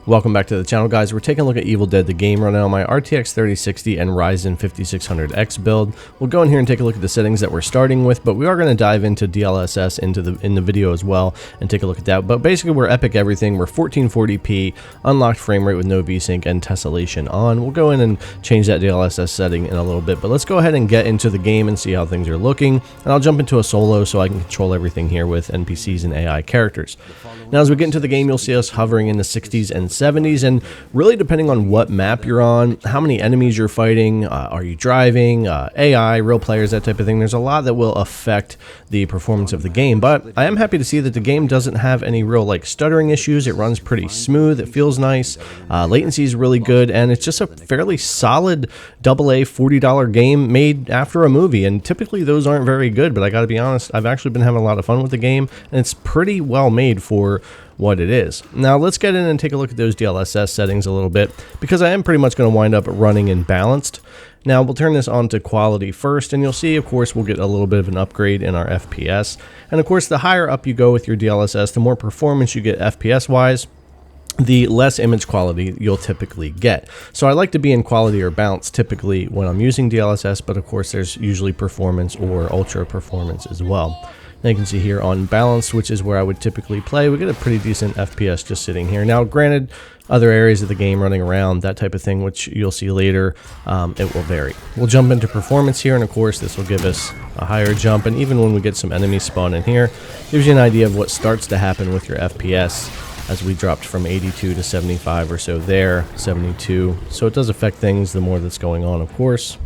Welcome back to the channel, guys. We're taking a look at Evil Dead the game running on my RTX 3060 and RYZEN 5600X build. We'll go in here and take a look at the settings that we're starting with, but we are going to dive into DLSS in the video as well and take a look at that. But basically, we're epic everything. We're 1440p, unlocked frame rate with no VSync and tessellation on. We'll go in and change that DLSS setting in a little bit, but let's go ahead and get into the game and see how things are looking. And I'll jump into a solo so I can control everything here with NPCs and AI characters. Now, as we get into the game, you'll see us hovering in the 60s and 70s, and really depending on what map you're on, how many enemies you're fighting, are you driving, AI, real players, that type of thing, there's a lot that will affect the performance of the game. But I am happy to see that the game doesn't have any real stuttering issues. It runs pretty smooth, it feels nice, latency is really good, and it's just a fairly solid AA $40 game made after a movie. And typically those aren't very good, but I gotta be honest, I've actually been having a lot of fun with the game, and it's pretty well made for what it is. Now let's get in and take a look at those DLSS settings a little bit, because I am pretty much going to wind up running in balanced. Now we'll turn this on to quality first, and you'll see, of course, we'll get a little bit of an upgrade in our FPS. And of course, the higher up you go with your DLSS, the more performance you get FPS wise, the less image quality you'll typically get. So I like to be in quality or balance typically when I'm using DLSS, but of course there's usually performance or ultra performance as well. Now you can see here on balanced, which is where I would typically play, we get a pretty decent FPS just sitting here. Now granted, other areas of the game running around, that type of thing, which you'll see later, it will vary. We'll jump into performance here, and of course this will give us a higher jump, and even when we get some enemies spawn in here, gives you an idea of what starts to happen with your FPS as we dropped from 82 to 75 or so there, 72. So it does affect things the more that's going on, of course.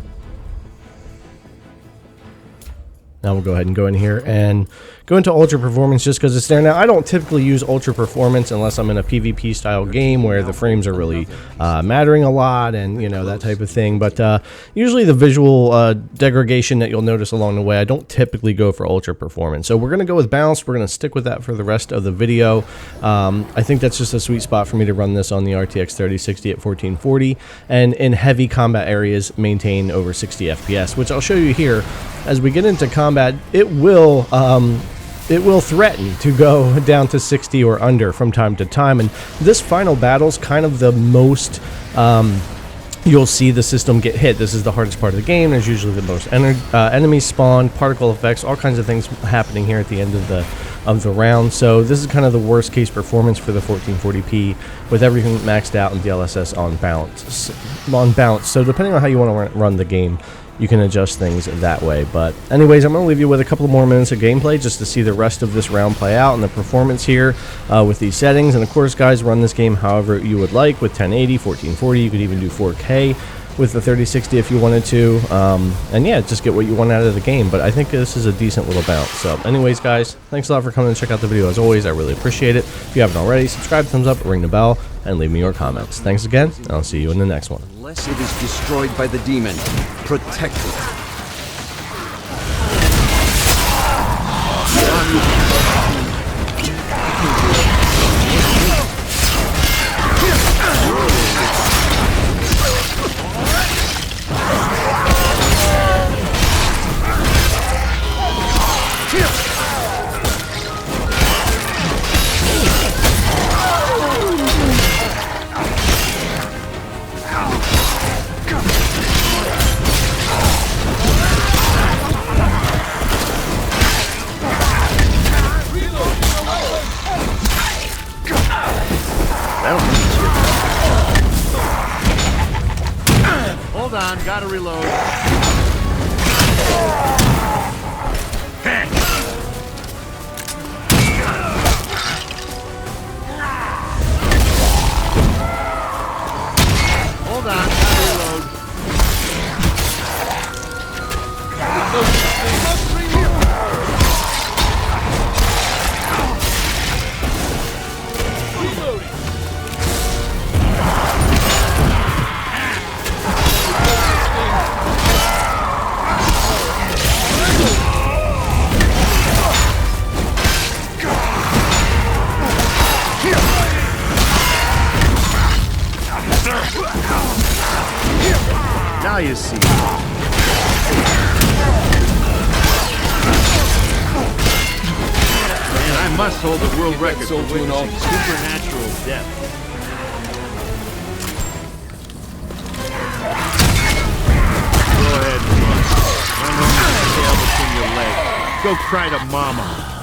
Now we'll go ahead and go in here and go into ultra performance just because it's there. Now I don't typically use ultra performance unless I'm in a PvP style game where the frames are really mattering a lot and that type of thing, but usually the visual degradation that you'll notice along the way, I don't typically go for ultra performance. So we're going to go with balanced. We're going to stick with that for the rest of the video. I think that's just a sweet spot for me to run this on the RTX 3060 at 1440, and in heavy combat areas maintain over 60 FPS, which I'll show you here. As we get into combat, it will threaten to go down to 60 or under from time to time, and this final battle is kind of the most you'll see the system get hit. This is the hardest part of the game. There's usually the most enemies spawn, particle effects, all kinds of things happening here at the end of the round. So this is kind of the worst case performance for the 1440p with everything maxed out and DLSS on balance. So depending on how you want to run the game, you can adjust things that way. But anyways, I'm going to leave you with a couple more minutes of gameplay just to see the rest of this round play out and the performance here with these settings. And of course, guys, run this game however you would like with 1080, 1440. You could even do 4K with the 3060 if you wanted to. And yeah, just get what you want out of the game. But I think this is a decent little bounce. So anyways, guys, thanks a lot for coming and check out the video. As always, I really appreciate it. If you haven't already, subscribe, thumbs up, ring the bell, and leave me your comments. Thanks again, and I'll see you in the next one. Unless it is destroyed by the demon, protect it. Hold on, gotta reload. Hold on, gotta reload. Now you see. Man, I must hold the world record for witnessing supernatural death. Go cry to mama.